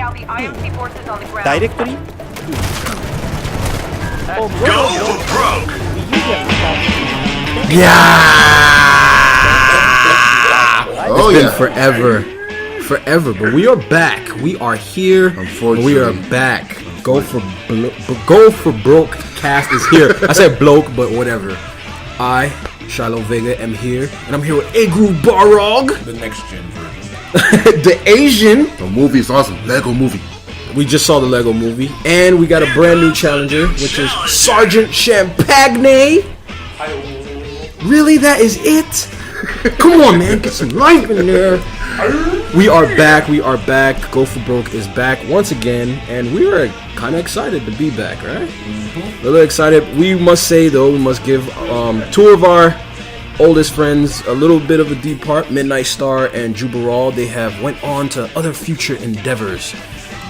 Now the IMC forces on the ground. Directory? Go4Broke! Yeah! It's been forever, but we are back. We are here. Unfortunately, we are back. Go4Broke cast is here. I said bloke, but whatever. I, ShyLo Vega, am here, and I'm here with Balrog, The next gen version. the Asian. The movie is awesome. Lego movie. We just saw the Lego movie, and we got a brand new challenger, which is Sgt Champagne. Really, that is it? Come on, man, get some life in there. We are back. Go4Broke is back once again, and we are kind of excited to be back, right? A little excited. We must say, though, we must give two of our oldest friends a little bit of a deep part. Midnight Star and Jubaral. They have went on to other future endeavors.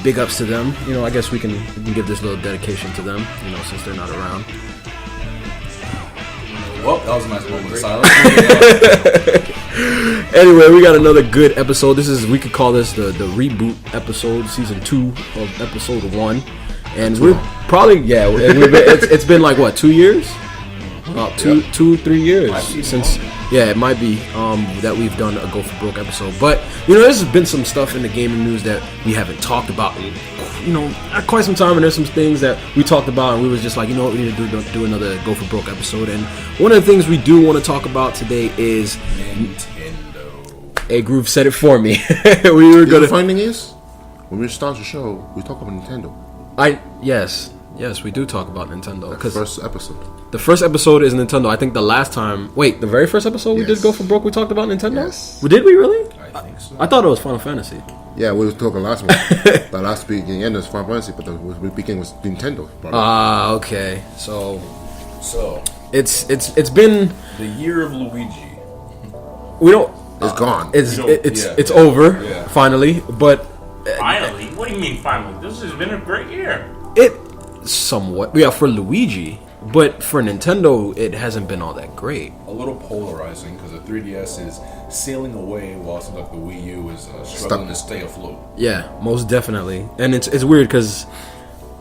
Big ups to them. You know, I guess we can give this little dedication to them, you know, since they're not around. Well, that was a nice moment of silence. Anyway, we got another good episode. We could call this the reboot episode, season 2 of episode 1. And we're probably, it's been like, what, 2 years? About 3 years since, it might be that we've done a Go4Broke episode. But you know, there's been some stuff in the gaming news that we haven't talked about in, you know, quite some time. And there's some things that we talked about, and we was just like, you know what, we need to do another Go4Broke episode. And one of the things we do want to talk about today is Nintendo. A Groove said it for me. We were gonna. The finding is, when we start the show, we talk about Nintendo. Yes, we do talk about Nintendo. The first episode. The first episode is Nintendo. I think the last time... Wait, the very first episode we did Go4Broke, we talked about Nintendo? Yes. Did we really? I think so. I thought it was Final Fantasy. Yeah, we were talking last one. The last beginning end was Final Fantasy, but the beginning was Nintendo. Okay. So So, it's been... the year of Luigi. We don't... It's gone. It's over, finally, but... Finally? What do you mean finally? This has been a great year. It... Somewhat. Yeah, for Luigi. But for Nintendo, it hasn't been all that great. A little polarizing, because the 3DS is sailing away while it seems like the Wii U is struggling to stay afloat. Yeah, most definitely. And it's weird, because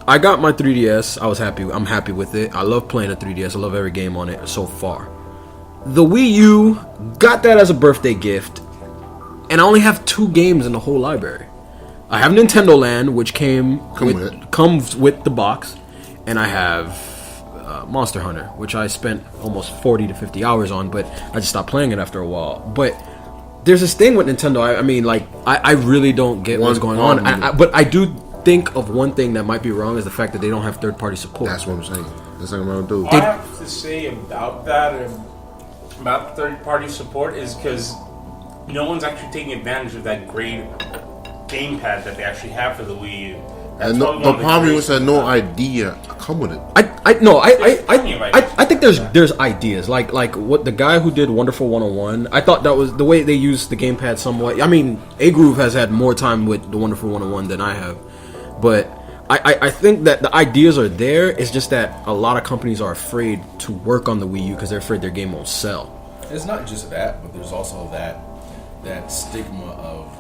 I got my 3DS. I was happy. I'm happy with it. I love playing the 3DS. I love every game on it so far. The Wii U, got that as a birthday gift. And I only have 2 games in the whole library. I have Nintendo Land, which comes with the box. And I have... Monster Hunter, which I spent almost 40 to 50 hours on, but I just stopped playing it after a while. But there's this thing with Nintendo, I really don't get what's going on. But I do think of one thing that might be wrong is the fact that they don't have third-party support. That's what I'm saying. That's what I'm going to do. All I have to say about that, about third-party support, is because no one's actually taking advantage of that great gamepad that they actually have for the Wii U. And the problem is that no idea come with it. I think there's ideas like what the guy who did Wonderful 101. I thought that was the way they used the gamepad somewhat. I mean, A Groove has had more time with the Wonderful 101 than I have, but I think that the ideas are there. It's just that a lot of companies are afraid to work on the Wii U because they're afraid their game won't sell. It's not just that, but there's also that stigma of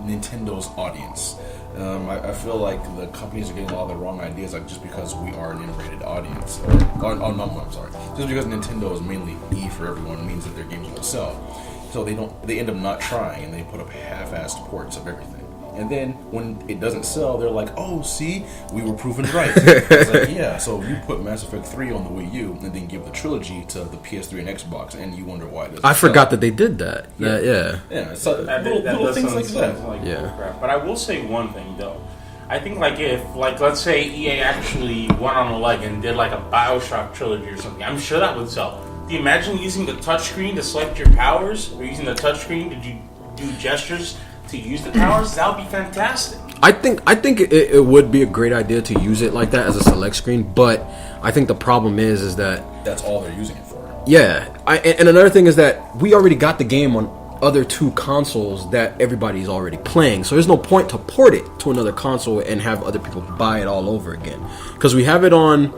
Nintendo's audience. I feel like the companies are getting a lot of the wrong ideas, like just because we are an M-rated audience. I'm sorry. Just because Nintendo is mainly E for everyone means that their games won't sell. So they end up not trying, and they put up half-assed ports of everything. And then when it doesn't sell, they're like, "Oh, see, we were proven right." It's like, yeah. So you put Mass Effect 3 on the Wii U, and then give the trilogy to the PS3 and Xbox, and you wonder why it doesn't. I forgot that they did that. Yeah. So little things like that. Crap. But I will say one thing though. I think if let's say EA actually went on a leg and did like a BioShock trilogy or something, I'm sure that would sell. Do you imagine using the touchscreen to select your powers, or using the touchscreen to do gestures to use the powers? That would be fantastic. I think it would be a great idea to use it like that as a select screen, but I think the problem is that that's all they're using it for. Yeah, and another thing is that we already got the game on other 2 consoles that everybody's already playing, so there's no point to port it to another console and have other people buy it all over again, because we have it on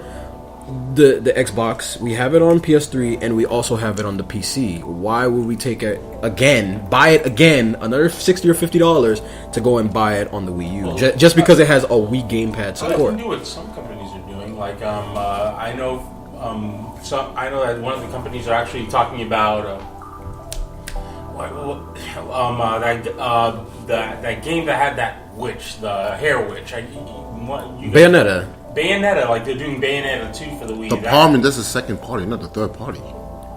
the Xbox, we have it on PS3, and we also have it on the PC. Why would we take it again, buy it again, another $60 or $50 to go and buy it on the Wii U? Just because it has a Wii gamepad I support. can do what some companies are doing. Like I know that one of the companies are actually talking about that game that had that witch, the hair witch. Bayonetta. Bayonetta, like they're doing Bayonetta 2 for the Wii. The problem, this is second party, not the third party.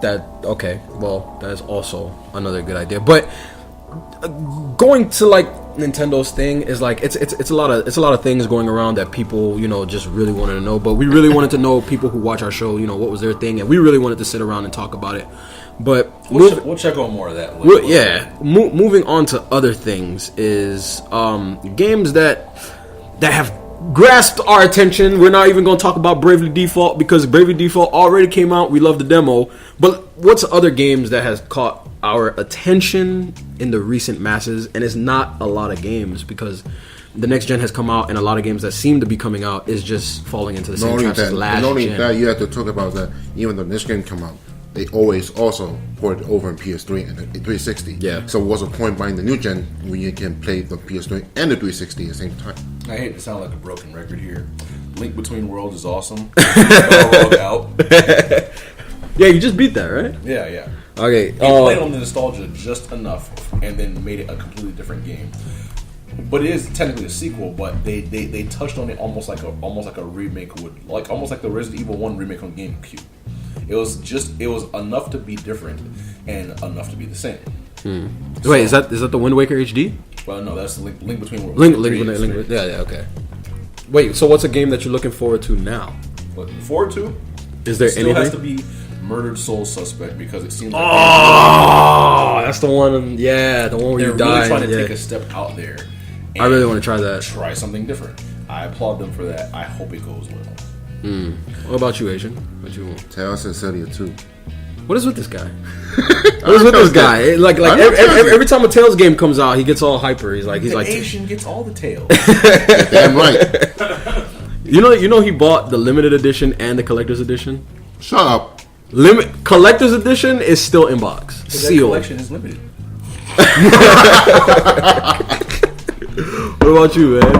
Okay, well, that's also another good idea. But going to like Nintendo's thing is like it's a lot of things going around that people just really wanted to know. But we really wanted to know, people who watch our show, what was their thing, and we really wanted to sit around and talk about it. But we'll check on more of that later. Moving on to other things is games that have grasped our attention. We're not even going to talk about Bravely Default because Bravely Default already came out. We love the demo. But what's other games that has caught our attention in the recent masses? And it's not a lot of games because the next gen has come out, and a lot of games that seem to be coming out is just falling into the same traps as last gen. Not only that, you have to talk about that even though this game come out, they always also port it over in PS3 and the 360. Yeah. So what's the point buying the new gen when you can play the PS3 and the 360 at the same time? I hate to sound like a broken record here. Link Between Worlds is awesome. Balrog out. Yeah, you just beat that, right? Yeah. Okay. They played on the nostalgia just enough, and then made it a completely different game. But it is technically a sequel. But they touched on it almost like a remake would, almost like the Resident Evil 1 remake on GameCube. It was enough to be different and enough to be the same. Wait, is that the Wind Waker HD? Well, no, that's Link Between Worlds. Link. Yeah, okay. Wait, so what's a game that you're looking forward to now? Looking forward to? Is there Still anything? has to be Murdered Soul Suspect because it seems like that's the one. Yeah, the one where they're you die. really trying to take a step out there. I really want to try that. Try something different. I applaud them for that. I hope it goes well. What about you, Asian? What you want? Tales and Celia 2. What is with this guy? What is with this guy? Every time a Tales game comes out, he gets all hyper. He's like Asian gets all the tails. Damn right. You know he bought the limited edition and the collector's edition. Shut up. Collector's edition is still in box, That sealed. collection is limited. What about you, man?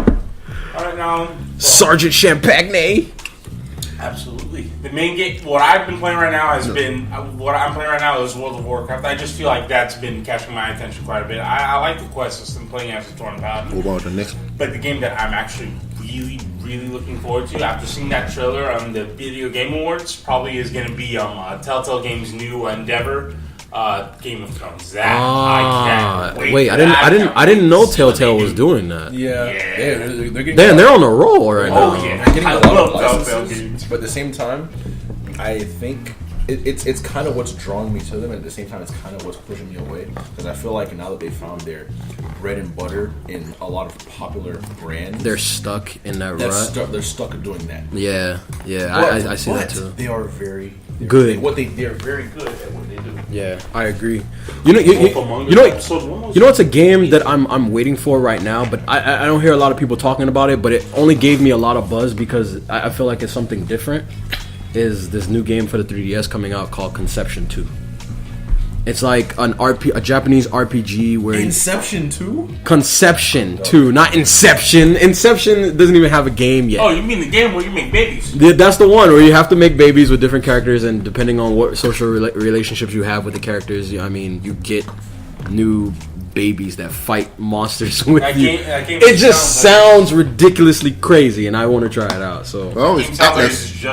All right, now Sgt Champagne. absolutely. The main game, what I've been playing right now has been what I'm playing right now is World of Warcraft. I just feel like that's been catching my attention quite a bit. I like the quest system, playing as a Torn Paladin. What about the next? But the game that I'm actually really looking forward to after seeing that trailer on the Video Game Awards probably is going to be Telltale Games' new endeavor, Game of Thrones. That I can't wait. Wait, I didn't know Telltale was doing that. Yeah. They're getting Damn, they're on a roll right now. Oh yeah, They're getting I a lot love of Telltale licenses, games. but at the same time, I think it's kind of what's drawing me to them, and at the same time, it's kind of what's pushing me away because I feel like now that they found their bread and butter in a lot of popular brands, They're stuck in that rut. they're stuck at doing that. Yeah, I see that too. They are very Good. They're very good at what they do. Yeah, I agree. You know, it's a game that I'm waiting for right now, but I don't hear a lot of people talking about it. But it only gave me a lot of buzz because I feel like it's something different. Is this new game for the 3DS coming out called Conception 2? It's like a Japanese RPG where Inception 2? Conception 2, not Inception. Inception doesn't even have a game yet. Oh, you mean the game where you make babies? That's the one where you have to make babies with different characters, and depending on what social relationships you have with the characters, I mean, you get new babies that fight monsters with you. That game It just sounds ridiculously crazy, and I want to try it out. So Oh, it's Atlas.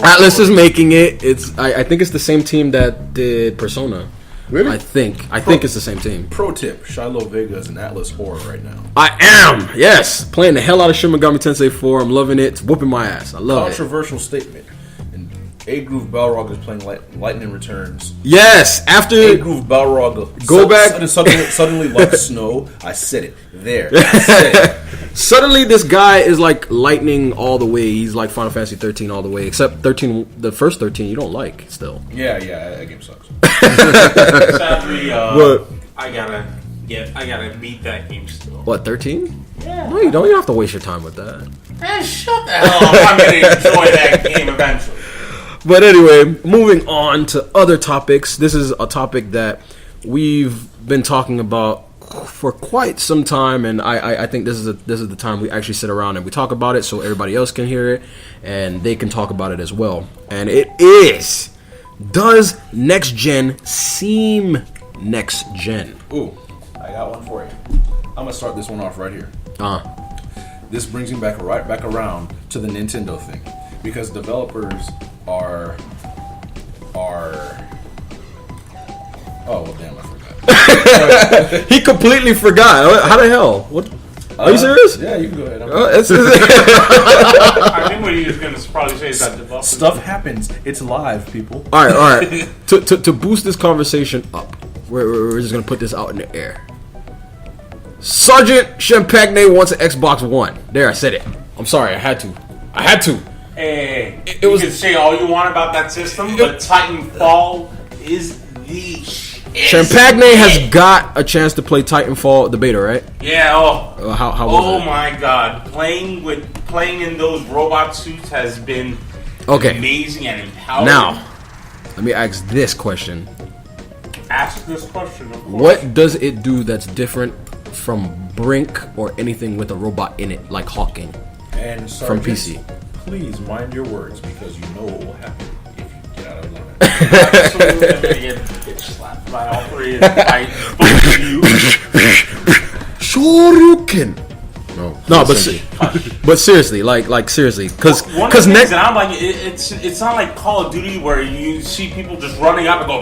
Atlas is making it. I think it's the same team that did Persona. Really? I think it's the same team. Pro tip: ShyLo Vega is an Atlas horror right now. I am, yes, playing the hell out of Shin Megami Tensei 4. I'm loving it. It's whooping my ass. I love it. Controversial statement. And A Groove Balrog is playing Lightning Returns. Yes, after A Groove Balrog Go back. Suddenly like snow. I said it there. I said it. Suddenly this guy is like lightning all the way. He's like Final Fantasy 13 all the way, except 13. The first 13 you don't like still. Yeah, that game sucks. Sadly, What? I gotta beat that game still. What, 13? Yeah. No, you don't. You don't have to waste your time with that. Man, shut the hell up! I'm gonna enjoy that game eventually. But anyway, moving on to other topics. This is a topic that we've been talking about for quite some time, and I think this is the time we actually sit around and we talk about it, so everybody else can hear it and they can talk about it as well. And it is: does next gen seem next gen? Ooh, I got one for you. I'm gonna start this one off right here. This brings me back around to the Nintendo thing, because developers are. Oh well, damn! I forgot. He completely forgot. How the hell? What? Are you serious? Yeah, you can go ahead. I think what he was going to probably say is that developers... Stuff happens. It's live, people. All right. To boost this conversation up, we're just gonna put this out in the air. Sgt Champagne wants an Xbox One. There, I said it. I'm sorry, I had to. Hey, It you was- can say all you want about that system, but Titanfall is the Champagne has got a chance to play Titanfall, the beta, right? Yeah. How was Oh it? my God! Playing in those robot suits has been Okay. amazing and empowering. Now, let me ask this question. Ask this question. Of course. What does it do that's different from Brink or anything with a robot in it, like Hawking? And From Sergeant, PC. please mind your words, because you know what will happen if you get out of line. Absolutely gonna get bitch slapped by all three of by both of you. Shoryuken. No, listen. but seriously, like seriously, because One of the things that I'm like, it's not like Call of Duty where you see people just running up and go.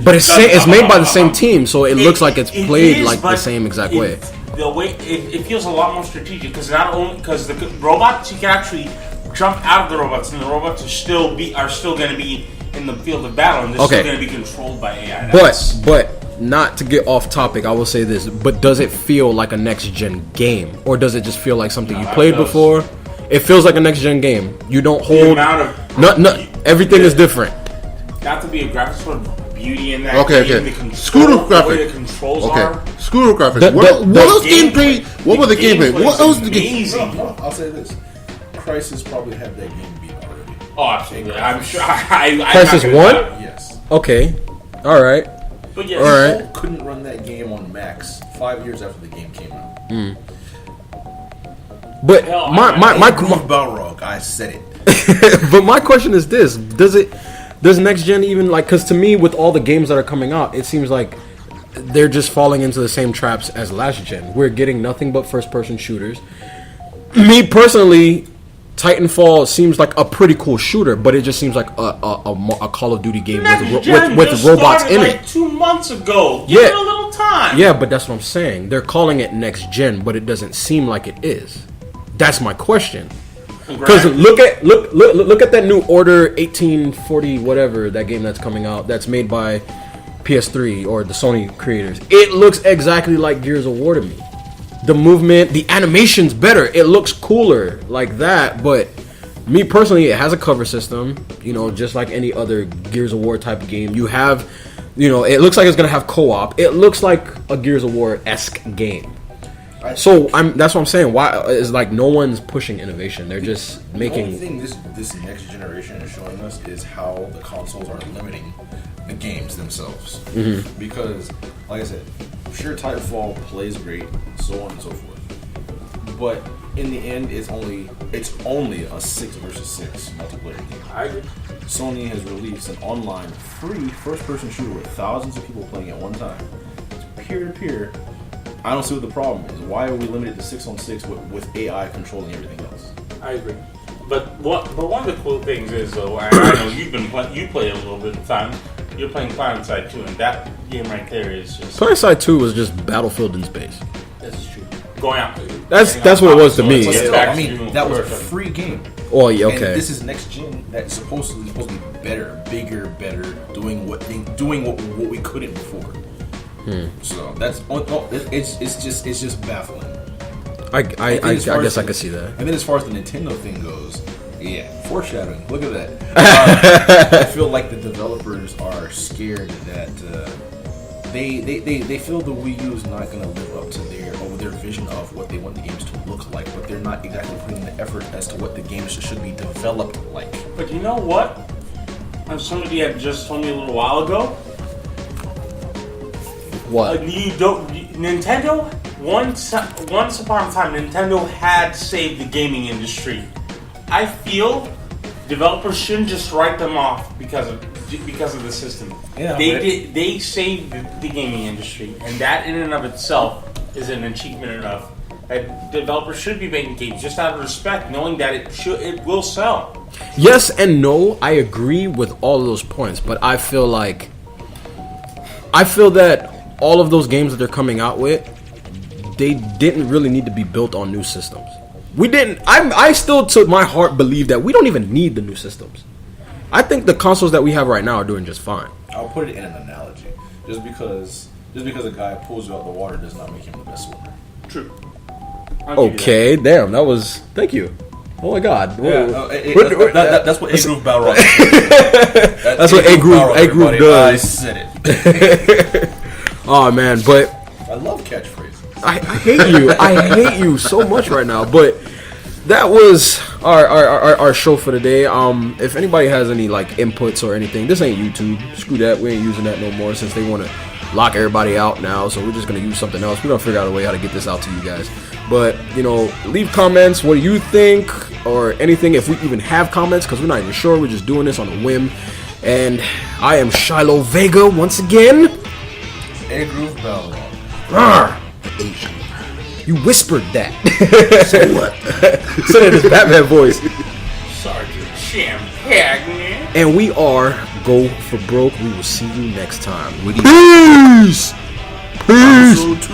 but it's made by the same team, so it looks like it's played is, like the but same exact way. The way it feels a lot more strategic, because not only because the robots, you can actually jump out of the robots, and the robots are still going to be in the field of battle, and they're Okay. still going to be controlled by AI. But not to get off topic, I will say this: but does it feel like a next gen game, or does it just feel like something No, you that played does. before? It feels like a next gen game. You don't the hold. amount of Everything is different. not to be a graphics sort of beauty in that. Okay, game, okay. The control, Scooter the way graphic. the controls Okay, are. scooter graphics. The- What the else gameplay- gameplay? What was the gameplay? What else the game? Amazing. No, I'll say this. Crysis probably had that game beat already. Oh, absolutely. I'm sure. I'm Crysis not gonna 1? doubt it. Yes. Okay, all right. But yes, All right. People couldn't run that game on Max 5 years after the game came out. But Hell, my Balrog, I said it. but my question is this: does next gen even like? Because to me, with all the games that are coming out, it seems like they're just falling into the same traps as last gen. We're getting nothing but first person shooters. Me personally, Titanfall seems like a pretty cool shooter, but it just seems like a Call of Duty game with just robots started, in like, it. 2 months ago. Give Yeah. it a little time. Yeah, but that's what I'm saying. They're calling it next gen, but it doesn't seem like it is. That's my question. Because look at that new Order 1840 whatever, that game that's coming out that's made by PS3 or the Sony creators. It looks exactly like Gears of War to me. The movement, the animation's better. It looks cooler like that, but me personally, it has a cover system, just like any other Gears of War type of game. You have, it looks like it's going to have co-op. It looks like a Gears of War-esque game. So that's what I'm saying. Why is like no one's pushing innovation? They're just The only making. thing this next generation is showing us is how the consoles are limiting the games themselves. Mm-hmm. Because, like I said, sure, Titanfall plays great, so on and so forth. But in the end, it's only a 6 versus 6 multiplayer game. I agree. Sony has released an online free first-person shooter with thousands of people playing at one time. It's peer-to-peer. I don't see what the problem is. Why are we limited to 6-on-6 with AI controlling everything else? I agree. But one of the cool things is, though, I know you play a little bit of time. You're playing PlanetSide 2, and that game right there is just. PlanetSide 2 was just Battlefield in space. This is true. Going out. That's what it was to me. But Yeah. still, Back I to mean, you that was a first. free game. Oh, yeah, And okay. this is next gen that's supposedly supposed to be better, bigger, better, doing what we couldn't before. So that's it's just baffling. I And then as far guess as I the- could see that. And then as far as the Nintendo thing goes, yeah, foreshadowing. Look at that. I feel like the developers are scared that they feel the Wii U is not going to live up to their vision of what they want the games to look like, but they're not exactly putting the effort as to what the games should be developed like. But you know what? as somebody had just told me a little while ago, What? Nintendo, once upon a time, Nintendo had saved the gaming industry. I feel developers shouldn't just write them off because of the system. Yeah, they saved the gaming industry, and that in and of itself is an achievement enough. That developers should be making games just out of respect, knowing that it will sell. Yes and no. I agree with all of those points, but I feel that all of those games that they're coming out with, they didn't really need to be built on new systems. We didn't. I still, to my heart, believe that we don't even need the new systems. I think the consoles that we have right now are doing just fine. I'll put it in an analogy. Just because a guy pulls you out the water does not make him the best swimmer. True. I'll give you Okay, damn, that was. Thank you. Oh my God. That's what A Groove Balrog. That's what A Groove does. I said it. Oh man, but I love catchphrases. I hate you. I hate you so much right now. But that was our show for the day. If anybody has any like inputs or anything, this ain't YouTube. Screw that. We ain't using that no more since they want to lock everybody out now. So we're just gonna use something else. We're gonna figure out a way how to get this out to you guys. But leave comments. What do you think or anything? If we even have comments, because we're not even sure. We're just doing this on a whim. And I am ShyLo Vega once again. A Groove Balrog. Rawr. You whispered that. So what? Said it in his Batman voice. Sgt Champagne. And we are Go4Broke. We will see you next time. Peace. Peace. Episode 2,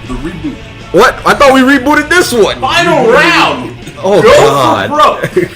the reboot. What? I thought we rebooted this one. Final round. Oh Go God. for broke.